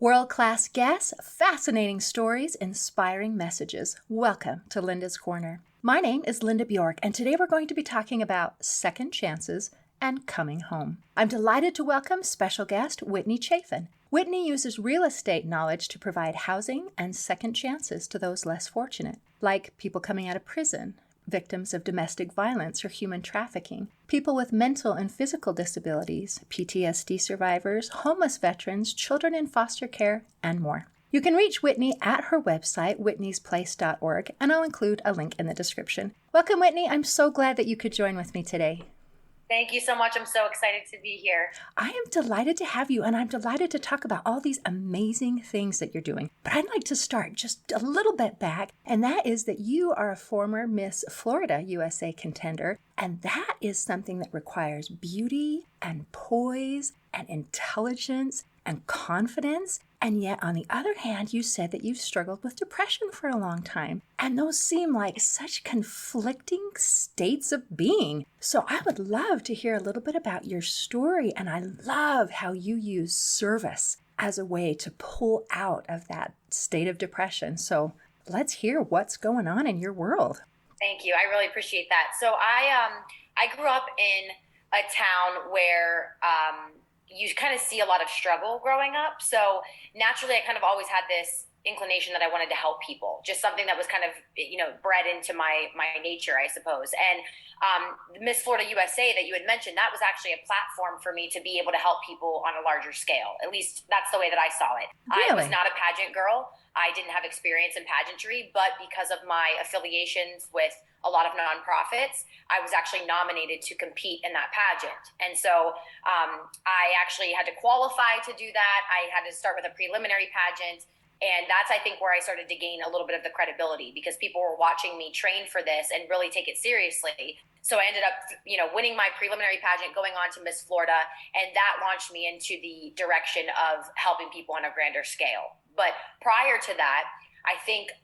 World-class guests, fascinating stories, inspiring messages. Welcome to Linda's Corner. My name is Linda Bjork, and today we're going to be talking about second chances and coming home. I'm delighted to welcome special guest Whitney Chaffin. Whitney uses real estate knowledge to provide housing and second chances to those less fortunate, like people coming out of prison, victims of domestic violence or human trafficking, people with mental and physical disabilities, PTSD survivors, homeless veterans, children in foster care, and more. You can reach Whitney at her website, whitneysplace.org, and I'll include a link in the description. Welcome, Whitney. I'm so glad that you could join with me today. Thank you so much. I'm so excited to be here. I am delighted to have you, and I'm delighted to talk about all these amazing things that you're doing. But I'd like to start just a little bit back, and that is that you are a former Miss Florida USA contender, and that is something that requires beauty and poise and intelligence and confidence. And yet, on the other hand, you said that you've struggled with depression for a long time. And those seem like such conflicting states of being. So I would love to hear a little bit about your story. And I love how you use service as a way to pull out of that state of depression. So let's hear what's going on in your world. Thank you. I really appreciate that. So I grew up in a town where you kind of see a lot of struggle growing up. So naturally, I kind of always had this inclination that I wanted to help people, just something that was kind of, bred into my nature, I suppose. And Miss Florida USA that you had mentioned, that was actually a platform for me to be able to help people on a larger scale. At least that's the way that I saw it. Really? I was not a pageant girl. I didn't have experience in pageantry, but because of my affiliations with a lot of nonprofits, I was actually nominated to compete in that pageant. And so I actually had to qualify to do that. I had to start with a preliminary pageant. And that's, I think, where I started to gain a little bit of the credibility because people were watching me train for this and really take it seriously. So I ended up, winning my preliminary pageant, going on to Miss Florida, and that launched me into the direction of helping people on a grander scale. But prior to that, I think,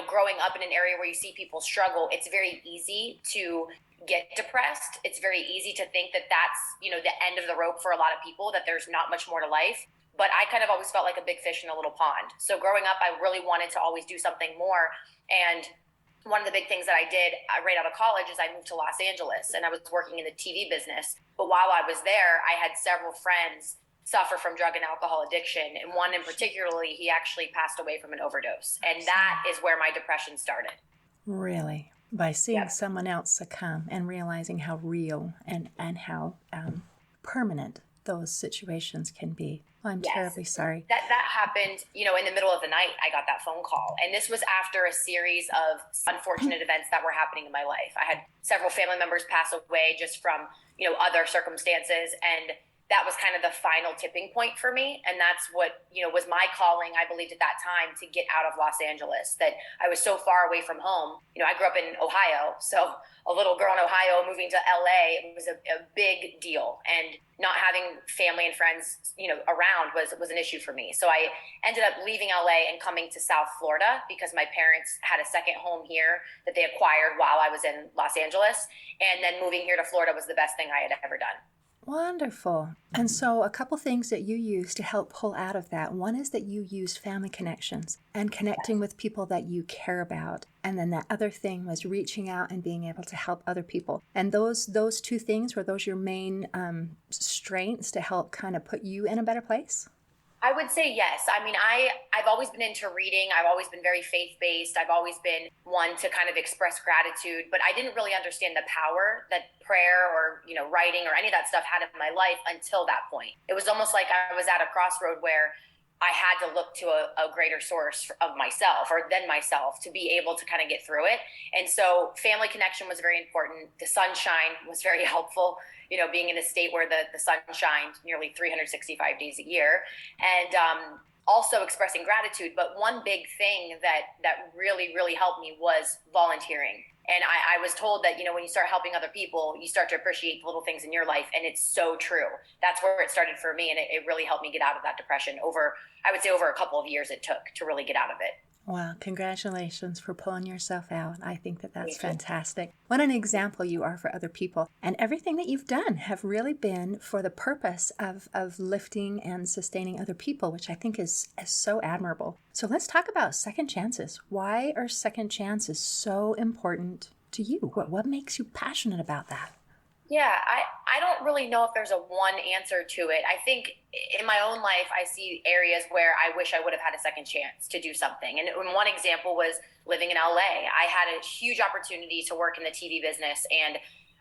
growing up in an area where you see people struggle, it's very easy to get depressed. It's very easy to think that that's, the end of the rope for a lot of people, that there's not much more to life. But I kind of always felt like a big fish in a little pond. So growing up, I really wanted to always do something more. And one of the big things that I did right out of college is I moved to Los Angeles, and I was working in the TV business. But while I was there, I had several friends suffer from drug and alcohol addiction. And one in particularly, he actually passed away from an overdose. And that is where my depression started. Really? By seeing someone else succumb and realizing how real and how permanent those situations can be. I'm terribly sorry. That happened, in the middle of the night, I got that phone call. And this was after a series of unfortunate events that were happening in my life. I had several family members pass away just from, other circumstances. And that was kind of the final tipping point for me. And that's what, was my calling, I believed at that time, to get out of Los Angeles, that I was so far away from home. I grew up in Ohio. So a little girl in Ohio moving to LA, it was a big deal. And not having family and friends, around was an issue for me. So I ended up leaving LA and coming to South Florida because my parents had a second home here that they acquired while I was in Los Angeles. And then moving here to Florida was the best thing I had ever done. Wonderful. And so a couple things that you use to help pull out of that. One is that you used family connections and connecting with people that you care about. And then that other thing was reaching out and being able to help other people. And those two things, were those your main strengths to help kind of put you in a better place? I would say yes. I mean, I've always been into reading. I've always been very faith-based. I've always been one to kind of express gratitude, but I didn't really understand the power that prayer or, writing or any of that stuff had in my life until that point. It was almost like I was at a crossroad where I had to look to a greater source of myself or than myself to be able to kind of get through it. And so family connection was very important. The sunshine was very helpful, being in a state where the sun shined nearly 365 days a year. And also expressing gratitude. But one big thing that really, really helped me was volunteering. And I was told that, when you start helping other people, you start to appreciate the little things in your life. And it's so true. That's where it started for me. And it really helped me get out of that depression over a couple of years it took to really get out of it. Well, congratulations for pulling yourself out. I think that that's Thank you. fantastic. What an example you are for other people. And everything that you've done have really been for the purpose of lifting and sustaining other people, which I think is so admirable. So let's talk about second chances. Why are second chances so important to you? What makes you passionate about that? Yeah, I don't really know if there's a one answer to it. I think in my own life, I see areas where I wish I would have had a second chance to do something. And one example was living in LA. I had a huge opportunity to work in the TV business, and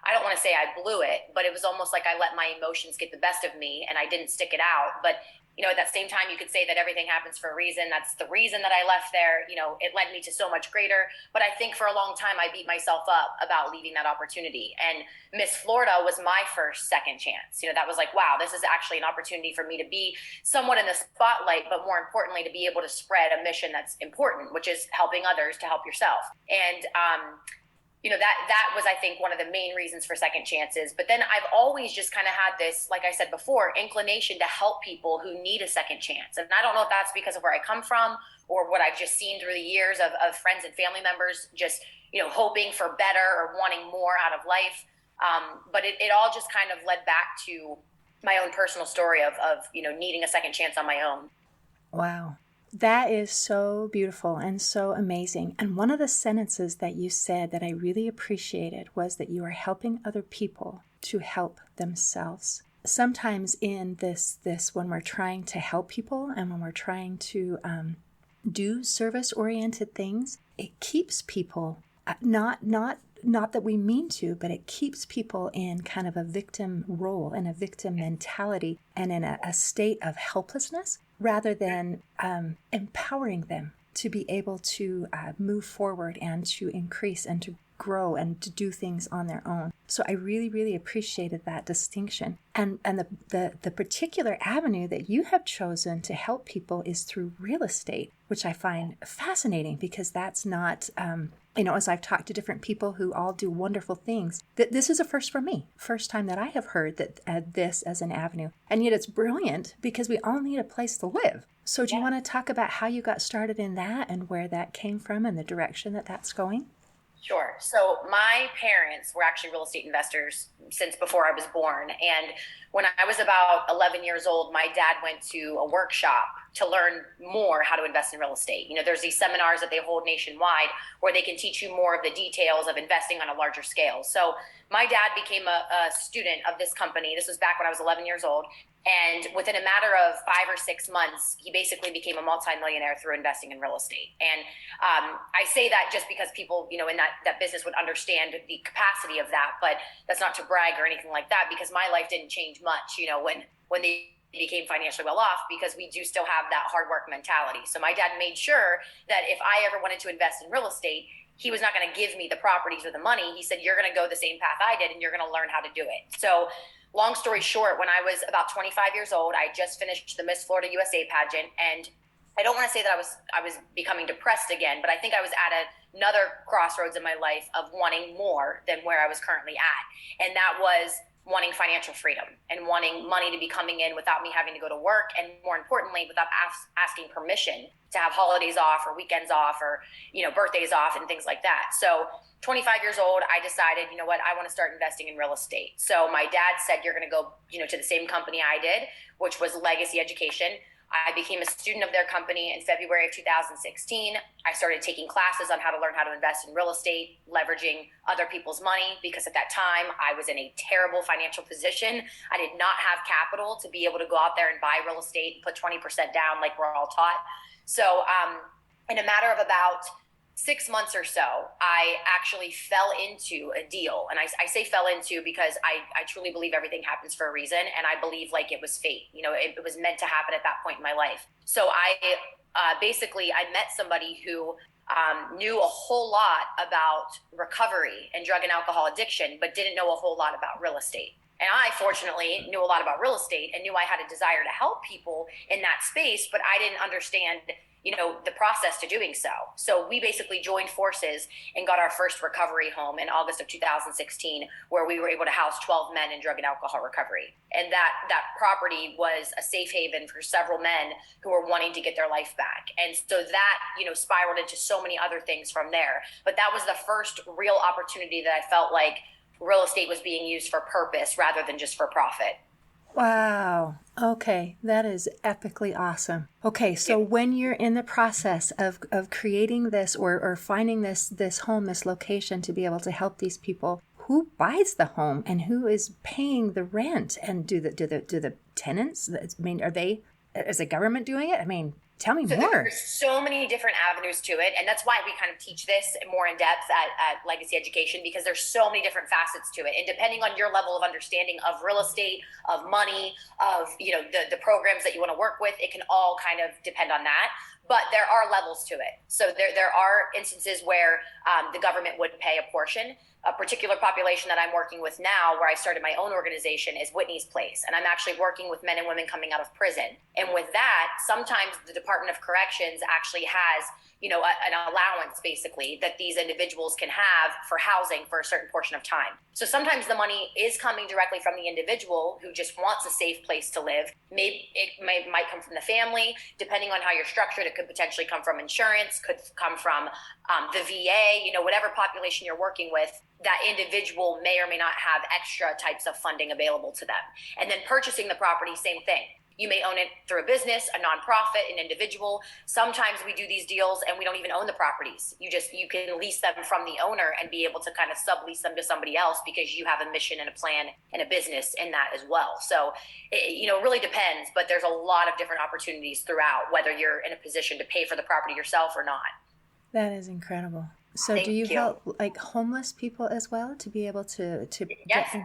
I don't want to say I blew it, but it was almost like I let my emotions get the best of me and I didn't stick it out. But at that same time, you could say that everything happens for a reason. That's the reason that I left there. It led me to so much greater. But I think for a long time, I beat myself up about leaving that opportunity. And Miss Florida was my first second chance. That was like, wow, this is actually an opportunity for me to be somewhat in the spotlight, but more importantly, to be able to spread a mission that's important, which is helping others to help yourself. And, that was, I think, one of the main reasons for second chances. But then I've always just kind of had this, like I said before, inclination to help people who need a second chance. And I don't know if that's because of where I come from or what I've just seen through the years of friends and family members just, hoping for better or wanting more out of life. But it all just kind of led back to my own personal story of needing a second chance on my own. Wow. That is so beautiful and so amazing. And one of the sentences that you said that I really appreciated was that you are helping other people to help themselves. Sometimes in this when we're trying to help people and when we're trying to do service-oriented things, it keeps people not that we mean to, but it keeps people in kind of a victim role and a victim mentality and in a state of helplessness rather than empowering them to be able to move forward and to increase and to grow and to do things on their own. So I really, really appreciated that distinction. And the particular avenue that you have chosen to help people is through real estate, which I find fascinating because that's not, as I've talked to different people who all do wonderful things, that this is a first for me. First time that I have heard that this as an avenue. And yet it's brilliant because we all need a place to live. So do you want to talk about how you got started in that and where that came from and the direction that that's going? Sure. So my parents were actually real estate investors since before I was born. And when I was about 11 years old, my dad went to a workshop to learn more how to invest in real estate. There's these seminars that they hold nationwide where they can teach you more of the details of investing on a larger scale. So my dad became a student of this company. This was back when I was 11 years old. And within a matter of 5 or 6 months, he basically became a multimillionaire through investing in real estate. And I say that just because people, in that business would understand the capacity of that. But that's not to brag or anything like that, because my life didn't change much, when they became financially well off, because we do still have that hard work mentality. So my dad made sure that if I ever wanted to invest in real estate, he was not going to give me the properties or the money. He said, you're going to go the same path I did, and you're going to learn how to do it. So long story short, when I was about 25 years old, I just finished the Miss Florida USA pageant. And I don't want to say that I was becoming depressed again, but I think I was at another crossroads in my life of wanting more than where I was currently at. And that was wanting financial freedom and wanting money to be coming in without me having to go to work, and more importantly, without asking permission to have holidays off or weekends off or, birthdays off and things like that. So 25 years old, I decided, what, I want to start investing in real estate. So my dad said, you're going to go, to the same company I did, which was Legacy Education. I became a student of their company in February of 2016. I started taking classes on how to learn how to invest in real estate, leveraging other people's money, because at that time I was in a terrible financial position. I did not have capital to be able to go out there and buy real estate and put 20% down like we're all taught. So in a matter of about 6 months or so, I actually fell into a deal. And I say fell into because I truly believe everything happens for a reason. And I believe like it was fate. It was meant to happen at that point in my life. So I met somebody who knew a whole lot about recovery and drug and alcohol addiction, but didn't know a whole lot about real estate. And I fortunately knew a lot about real estate and knew I had a desire to help people in that space, but I didn't understand, the process to doing so. So we basically joined forces and got our first recovery home in August of 2016, where we were able to house 12 men in drug and alcohol recovery. And that property was a safe haven for several men who were wanting to get their life back. And so that, spiraled into so many other things from there. But that was the first real opportunity that I felt like real estate was being used for purpose rather than just for profit. Wow. Okay. That is epically awesome. Okay. So when you're in the process of creating this or finding this home, this location to be able to help these people, who buys the home and who is paying the rent? And do the tenants, is the government doing it? I mean, tell me more. There's so many different avenues to it. And that's why we kind of teach this more in depth at Legacy Education, because there's so many different facets to it. And depending on your level of understanding of real estate, of money, of, the programs that you want to work with, it can all kind of depend on that. But there are levels to it. So there are instances where the government would pay a portion. A particular population that I'm working with now, where I started my own organization, is Whitney's Place. And I'm actually working with men and women coming out of prison. And with that, sometimes the Department of Corrections actually has, an allowance basically that these individuals can have for housing for a certain portion of time. So sometimes the money is coming directly from the individual who just wants a safe place to live. Maybe it might come from the family. Depending on how you're structured, it could potentially come from insurance, could come from the VA, whatever population you're working with. That individual may or may not have extra types of funding available to them. And then purchasing the property, same thing. You may own it through a business, a nonprofit, an individual. Sometimes we do these deals and we don't even own the properties. You can lease them from the owner and be able to kind of sublease them to somebody else because you have a mission and a plan and a business in that as well. So, it really depends, but there's a lot of different opportunities throughout, whether you're in a position to pay for the property yourself or not. That is incredible. So do you help like homeless people as well to be able to Yes. get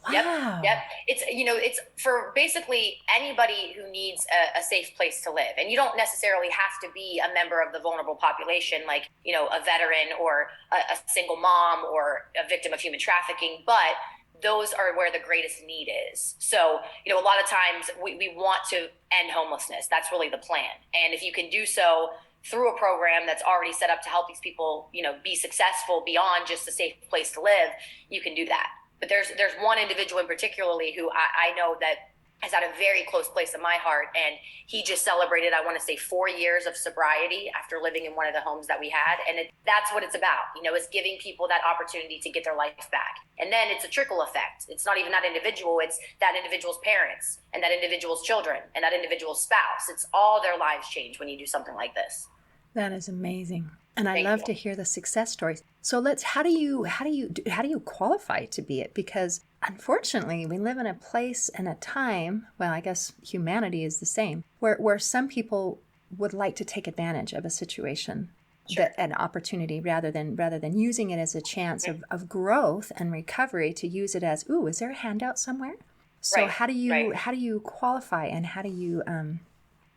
Wow. Yep. It's for basically anybody who needs a safe place to live. And you don't necessarily have to be a member of the vulnerable population, like, a veteran or a single mom or a victim of human trafficking, but those are where the greatest need is. So, a lot of times we want to end homelessness. That's really the plan. And if you can do so through a program that's already set up to help these people, be successful beyond just a safe place to live, you can do that. But there's one individual in particularly who I know that has had a very close place in my heart. And he just celebrated, I want to say, 4 years of sobriety after living in one of the homes that we had. And that's what it's about, is giving people that opportunity to get their life back. And then it's a trickle effect. It's not even that individual, it's that individual's parents and that individual's children and that individual's spouse. It's all their lives change when you do something like this. That is amazing. And I love to hear the success stories. So how do you qualify to be it? Because unfortunately, we live in a place and a time, well, I guess humanity is the same, where some people would like to take advantage of a situation, Sure. an opportunity, rather than using it as a chance of growth and recovery, to use it as, ooh, is there a handout somewhere? So Right. how do you qualify, and how do you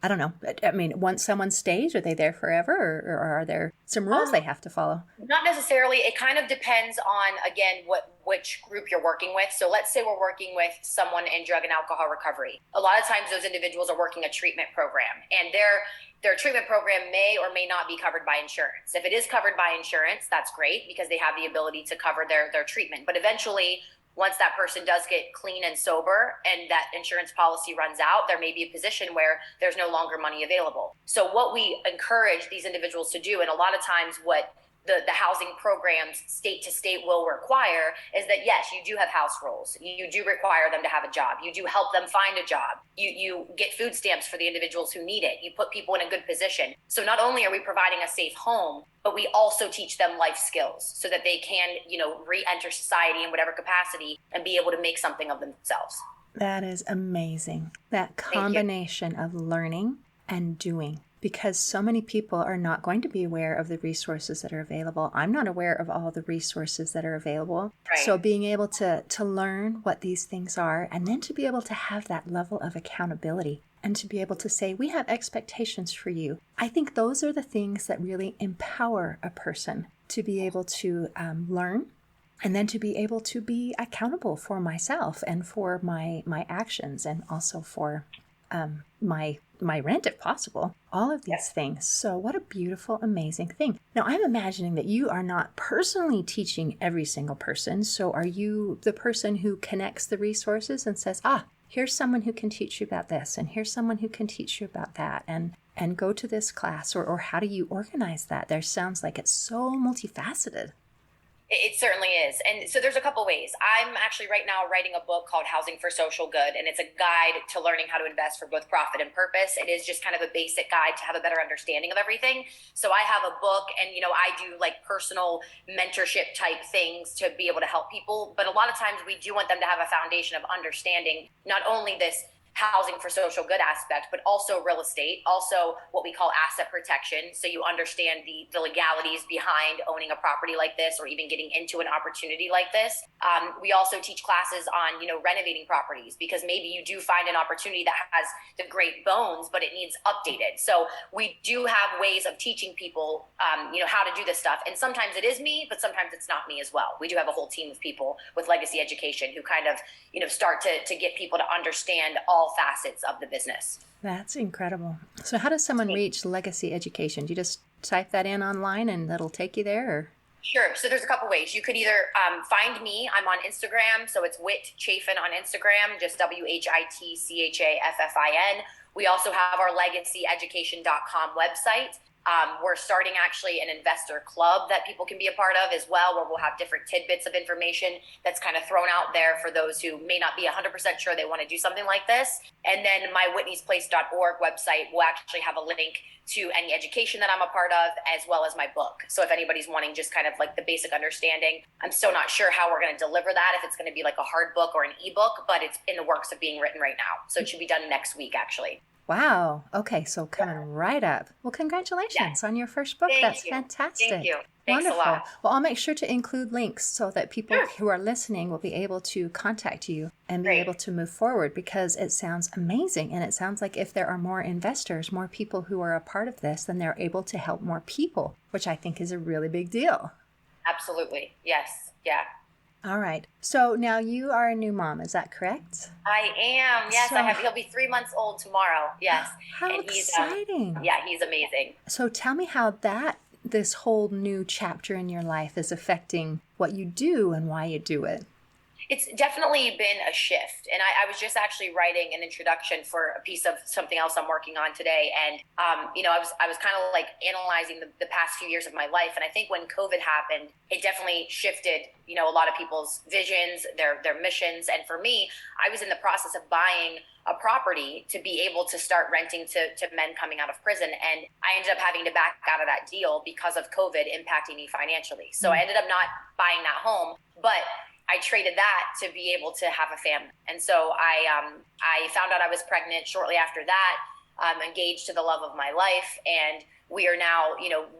I don't know. I mean, once someone's staged, are they there forever, or are there some rules they have to follow? Not necessarily. It kind of depends on, again, which group you're working with. So let's say we're working with someone in drug and alcohol recovery. A lot of times those individuals are working a treatment program, and their treatment program may or may not be covered by insurance. If it is covered by insurance, that's great because they have the ability to cover their treatment. But eventually, once that person does get clean and sober and that insurance policy runs out, there may be a position where there's no longer money available. So what we encourage these individuals to do, and a lot of times what the housing programs state to state will require, is that yes, you do have house rules. You do require them to have a job. You do help them find a job. You get food stamps for the individuals who need it. You put people in a good position. So not only are we providing a safe home, but we also teach them life skills so that they can, re-enter society in whatever capacity and be able to make something of themselves. That is amazing. That combination of learning and doing. Because so many people are not going to be aware of the resources that are available. I'm not aware of all the resources that are available. Right. So being able to learn what these things are, and then to be able to have that level of accountability, and to be able to say, we have expectations for you. I think those are the things that really empower a person to be able to learn And then to be able to be accountable for myself and for my actions, and also for my rent if possible, all of these things. So what a beautiful, amazing thing. Now I'm imagining that you are not personally teaching every single person. So are you the person who connects the resources and says, here's someone who can teach you about this, and here's someone who can teach you about that, and go to this class, or how do you organize that? There sounds like it's so multifaceted. It certainly is. And so there's a couple ways. I'm actually right now writing a book called Housing for Social Good, and it's a guide to learning how to invest for both profit and purpose. It is just kind of a basic guide to have a better understanding of everything. So I have a book, and, I do like personal mentorship type things to be able to help people. But a lot of times we do want them to have a foundation of understanding not only this housing for social good aspect, but also real estate, also what we call asset protection. So you understand the legalities behind owning a property like this, or even getting into an opportunity like this. We also teach classes on, renovating properties, because maybe you do find an opportunity that has the great bones, but it needs updated. So we do have ways of teaching people, how to do this stuff. And sometimes it is me, but sometimes it's not me as well. We do have a whole team of people with legacy education who kind of, start to get people to understand all facets of the business. That's incredible. So how does someone reach legacy education? Do you just type that in online and that'll take you there? Or? Sure. So there's a couple ways. You could either find me. I'm on Instagram. So it's Whit Chaffin on Instagram, just WHITCHAFFIN. We also have our legacyeducation.com website. We're starting actually an investor club that people can be a part of as well, where we'll have different tidbits of information that's kind of thrown out there for those who may not be 100% sure they want to do something like this. And then my whitneysplace.org website will actually have a link to any education that I'm a part of, as well as my book. So if anybody's wanting just kind of like the basic understanding, I'm still not sure how we're going to deliver that, if it's going to be like a hard book or an ebook, but it's in the works of being written right now. So it should be done next week, actually. Wow. Okay. So coming right up. Well, congratulations on your first book. That's fantastic. Thank you. Thanks Wonderful. a lot. Well, I'll make sure to include links so that people who are listening will be able to contact you and be able to move forward, because it sounds amazing. And it sounds like if there are more investors, more people who are a part of this, then they're able to help more people, which I think is a really big deal. Absolutely. Yes. Yeah. All right. So now you are a new mom. Is that correct? I am. Yes, I have. He'll be 3 months old tomorrow. Yes. How exciting. He's amazing. So tell me how this whole new chapter in your life is affecting what you do and why you do it. It's definitely been a shift. And I was just actually writing an introduction for a piece of something else I'm working on today. And, I was kind of like analyzing the past few years of my life. And I think when COVID happened, it definitely shifted, a lot of people's visions, their missions. And for me, I was in the process of buying a property to be able to start renting to men coming out of prison. And I ended up having to back out of that deal because of COVID impacting me financially. So I ended up not buying that home, but I traded that to be able to have a family. And so I found out I was pregnant shortly after that, engaged to the love of my life. And we are now,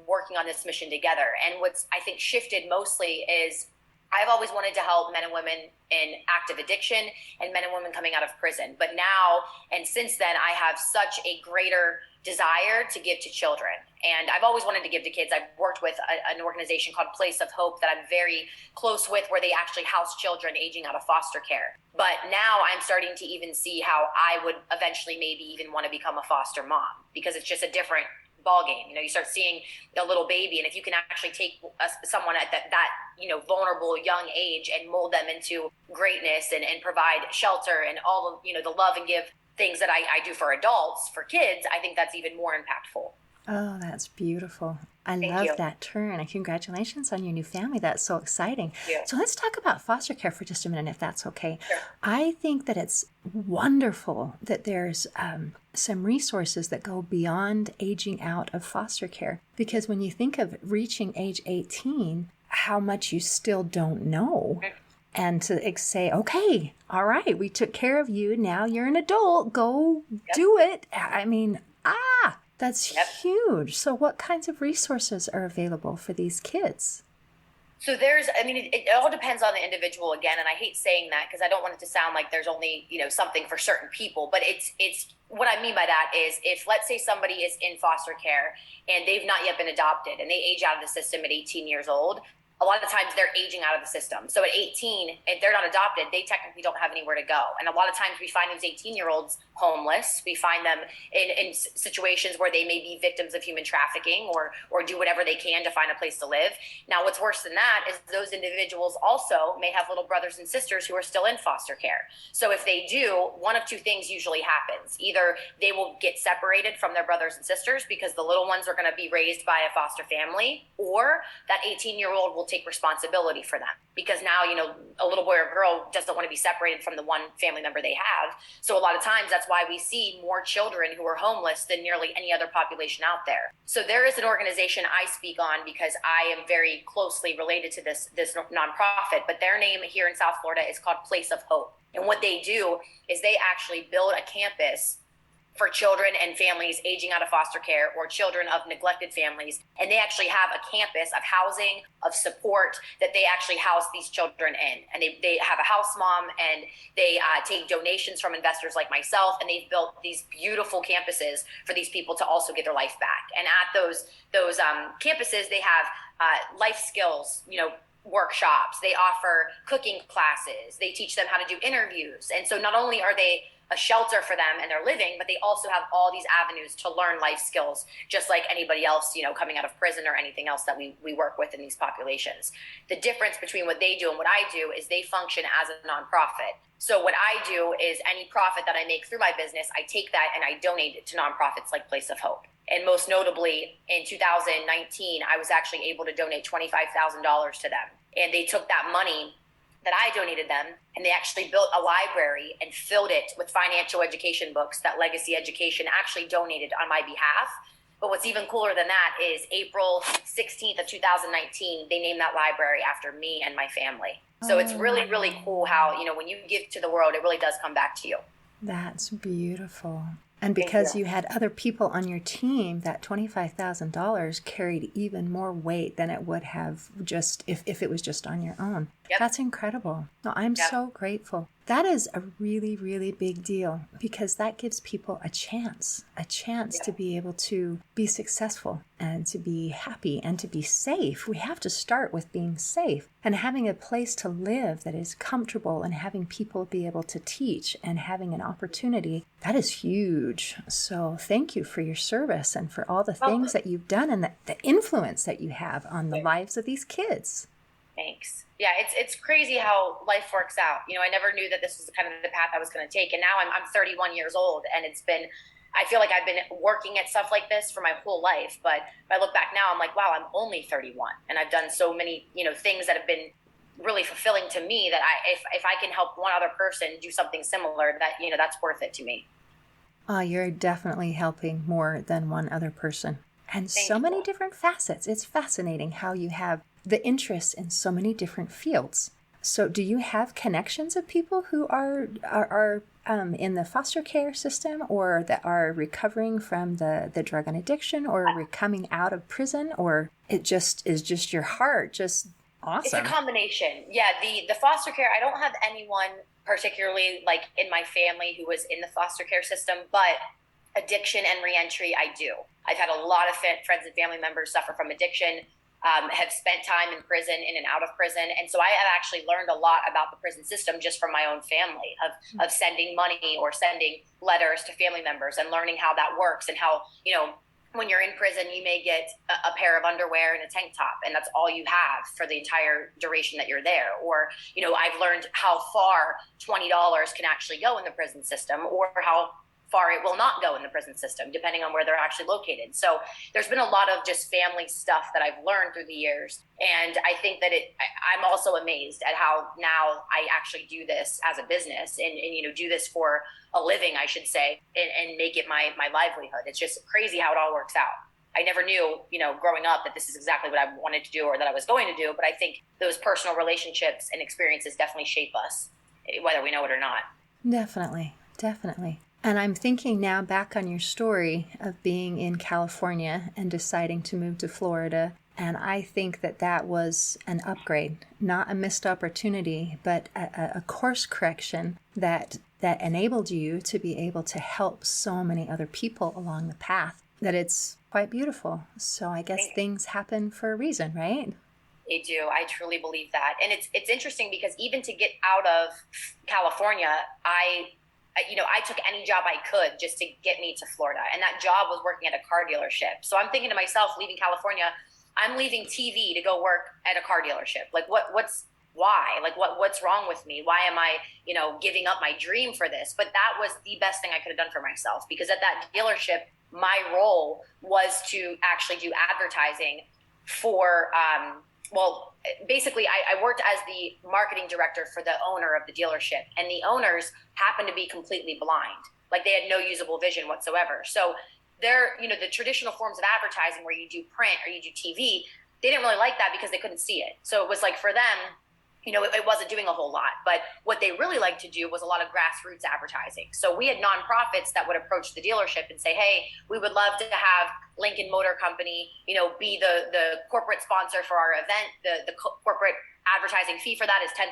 working on this mission together. And what's, I think, shifted mostly is I've always wanted to help men and women in active addiction and men and women coming out of prison. But now, and since then, I have such a greater desire to give to children. And I've always wanted to give to kids. I've worked with an organization called Place of Hope that I'm very close with, where they actually house children aging out of foster care. But now I'm starting to even see how I would eventually maybe even want to become a foster mom, because it's just a different ball game. You start seeing a little baby, and if you can actually take someone at that vulnerable young age and mold them into greatness and provide shelter and all of the love and give things that I do for adults, for kids, I think that's even more impactful. Oh, that's beautiful. I love that turn, and congratulations on your new family. That's so exciting. So let's talk about foster care for just a minute, if that's okay. Sure. I think that it's wonderful that there's some resources that go beyond aging out of foster care, because when you think of reaching age 18, how much you still don't know. And to say, okay, all right, we took care of you. Now you're an adult. Go do it. I mean, that's huge. So what kinds of resources are available for these kids? So it all depends on the individual again. And I hate saying that because I don't want it to sound like there's only, something for certain people. But it's what I mean by that is, if let's say somebody is in foster care and they've not yet been adopted and they age out of the system at 18 years old, a lot of times they're aging out of the system. So at 18, if they're not adopted, they technically don't have anywhere to go. And a lot of times we find these 18-year-olds homeless. We find them in situations where they may be victims of human trafficking or do whatever they can to find a place to live. Now, what's worse than that is those individuals also may have little brothers and sisters who are still in foster care. So if they do, one of two things usually happens. Either they will get separated from their brothers and sisters because the little ones are going to be raised by a foster family, or that 18-year-old will take responsibility for them because now, a little boy or girl doesn't want to be separated from the one family member they have. So a lot of times that's why we see more children who are homeless than nearly any other population out there. So there is an organization I speak on because I am very closely related to this nonprofit, but their name here in South Florida is called Place of Hope. And what they do is they actually build a campus for children and families aging out of foster care or children of neglected families. And they actually have a campus of housing, of support that they actually house these children in. And they have a house mom, and they take donations from investors like myself. And they've built these beautiful campuses for these people to also get their life back. And at those campuses, they have life skills, workshops. They offer cooking classes. They teach them how to do interviews. And so not only are they a shelter for them and their living, but they also have all these avenues to learn life skills, just like anybody else, coming out of prison or anything else that we work with in these populations. The difference between what they do and what I do is they function as a nonprofit. So what I do is any profit that I make through my business, I take that and I donate it to nonprofits like Place of Hope. And most notably, in 2019, I was actually able to donate $25,000 to them. And they took that money that I donated them, and they actually built a library and filled it with financial education books that Legacy Education actually donated on my behalf. But what's even cooler than that is April 16th of 2019, they named that library after me and my family. So it's really, really cool how, when you give to the world, it really does come back to you. That's beautiful. And because you had other people on your team, that $25,000 carried even more weight than it would have just if it was just on your own. Yep. That's incredible. No, I'm so grateful. That is a really, really big deal because that gives people a chance to be able to be successful and to be happy and to be safe. We have to start with being safe and having a place to live that is comfortable and having people be able to teach and having an opportunity. That is huge. So thank you for your service and for all the things that you've done and the influence that you have on the lives of these kids. Thanks. Yeah, it's crazy how life works out. I never knew that this was kind of the path I was going to take. And now I'm 31 years old, and I feel like I've been working at stuff like this for my whole life. But if I look back now, I'm like, wow, I'm only 31. And I've done so many, things that have been really fulfilling to me that if I can help one other person do something similar, that, that's worth it to me. Oh, you're definitely helping more than one other person. And so many different facets. It's fascinating how you have the interests in so many different fields. So do you have connections of people who are in the foster care system or that are recovering from the drug and addiction or coming out of prison, or it just is just your heart just awesome? It's a combination. Yeah, the foster care, I don't have anyone particularly like in my family who was in the foster care system, but addiction and reentry, I do. I've had a lot of friends and family members suffer from addiction, have spent time in prison, in and out of prison. And so I have actually learned a lot about the prison system just from my own family of sending money or sending letters to family members and learning how that works and how, when you're in prison, you may get a pair of underwear and a tank top, and that's all you have for the entire duration that you're there. Or, I've learned how far $20 can actually go in the prison system, or how far it will not go in the prison system, depending on where they're actually located. So there's been a lot of just family stuff that I've learned through the years. And I think that I'm also amazed at how now I actually do this as a business and do this for a living, I should say, and make it my livelihood. It's just crazy how it all works out. I never knew, growing up that this is exactly what I wanted to do or that I was going to do. But I think those personal relationships and experiences definitely shape us, whether we know it or not. Definitely. And I'm thinking now back on your story of being in California and deciding to move to Florida. And I think that was an upgrade, not a missed opportunity, but a course correction that enabled you to be able to help so many other people along the path, that it's quite beautiful. So I guess things happen for a reason, right? They do. I truly believe that. And it's interesting because even to get out of California, I took any job I could just to get me to Florida. And that job was working at a car dealership. So I'm thinking to myself, leaving California, I'm leaving TV to go work at a car dealership. Like why? Like what's wrong with me? Why am I, giving up my dream for this? But that was the best thing I could have done for myself, because at that dealership, my role was to actually do advertising for, basically I worked as the marketing director for the owner of the dealership, and the owners happened to be completely blind. Like they had no usable vision whatsoever. So they're, the traditional forms of advertising where you do print or you do TV, they didn't really like that because they couldn't see it. So it was like for them, it wasn't doing a whole lot. But what they really liked to do was a lot of grassroots advertising. So we had nonprofits that would approach the dealership and say, hey, we would love to have Lincoln Motor Company, be the corporate sponsor for our event. The corporate advertising fee for that is $10,000,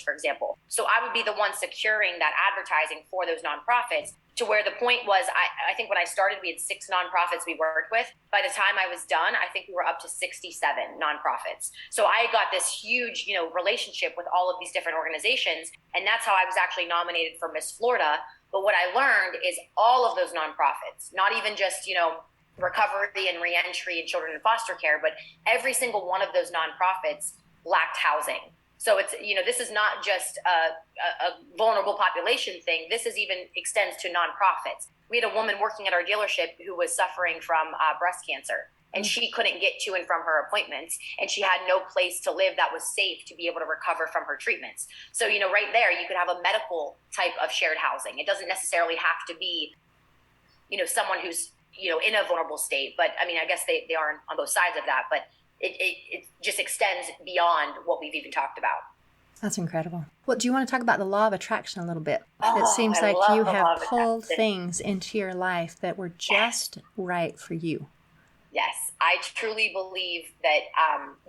for example. So I would be the one securing that advertising for those nonprofits, to where the point was, I think when I started, we had 6 nonprofits we worked with. By the time I was done, I think we were up to 67 nonprofits. So I got this huge, relationship with all of these different organizations. And that's how I was actually nominated for Miss Florida. But what I learned is all of those nonprofits, not even just, recovery and reentry and children in foster care, but every single one of those nonprofits lacked housing. So it's, this is not just a vulnerable population thing. This is even extends to nonprofits. We had a woman working at our dealership who was suffering from breast cancer, and she couldn't get to and from her appointments, and she had no place to live that was safe to be able to recover from her treatments. So, right there, you could have a medical type of shared housing. It doesn't necessarily have to be, someone who's, in a vulnerable state. But I mean, I guess they are on both sides of that. But it just extends beyond what we've even talked about. That's incredible. Well, do you want to talk about the law of attraction a little bit? It seems I like love you the law have of pulled attraction. things into your life that were just right for you. Yes, I truly believe that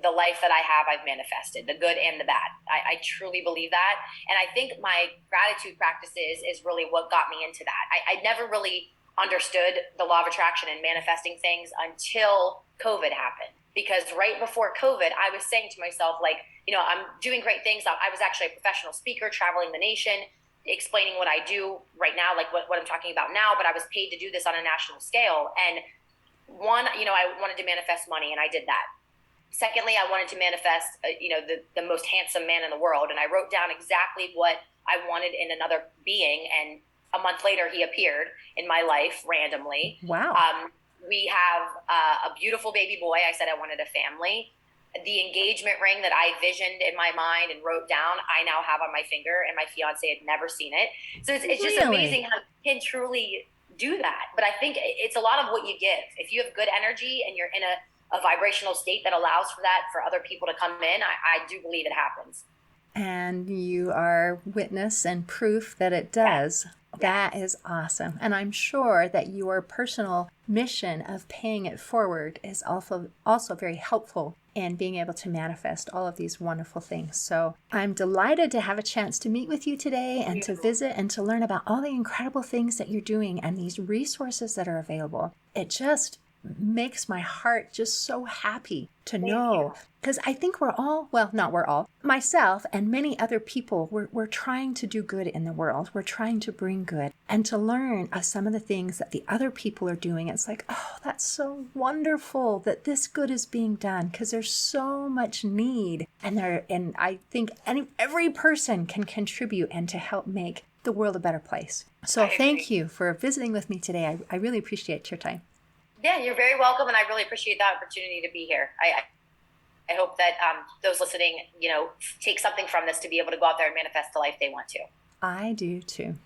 the life that I have, I've manifested, the good and the bad. I truly believe that. And I think my gratitude practices is really what got me into that. I never really understood the law of attraction and manifesting things until COVID happened. Because right before COVID, I was saying to myself, I'm doing great things. I was actually a professional speaker traveling the nation, explaining what I do right now, like what I'm talking about now, but I was paid to do this on a national scale. And one, I wanted to manifest money, and I did that. Secondly, I wanted to manifest, the most handsome man in the world. And I wrote down exactly what I wanted in another being. And a month later, he appeared in my life randomly. Wow. We have a beautiful baby boy. I said I wanted a family. The engagement ring that I visioned in my mind and wrote down, I now have on my finger, and my fiance had never seen it. So it's just amazing how you can truly do that. But I think it's a lot of what you give. If you have good energy and you're in a vibrational state that allows for that, for other people to come in, I do believe it happens. And you are witness and proof that it does. Yeah. That is awesome. And I'm sure that your personal mission of paying it forward is also very helpful in being able to manifest all of these wonderful things. So I'm delighted to have a chance to meet with you today and to visit and to learn about all the incredible things that you're doing and these resources that are available. It just makes my heart just so happy to know, because I think myself and many other people, we're trying to do good in the world. We're trying to bring good, and to learn of some of the things that the other people are doing. It's like, oh, that's so wonderful that this good is being done, because there's so much need, and I think every person can contribute and to help make the world a better place. So thank you for visiting with me today. I really appreciate your time. Yeah, you're very welcome, and I really appreciate the opportunity to be here. I hope that those listening, take something from this to be able to go out there and manifest the life they want to. I do too.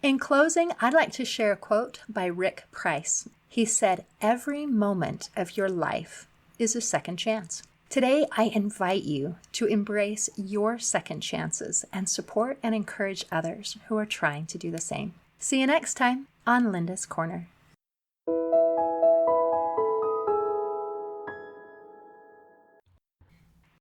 In closing, I'd like to share a quote by Rick Price. He said, "Every moment of your life is a second chance." Today, I invite you to embrace your second chances and support and encourage others who are trying to do the same. See you next time on Linda's Corner.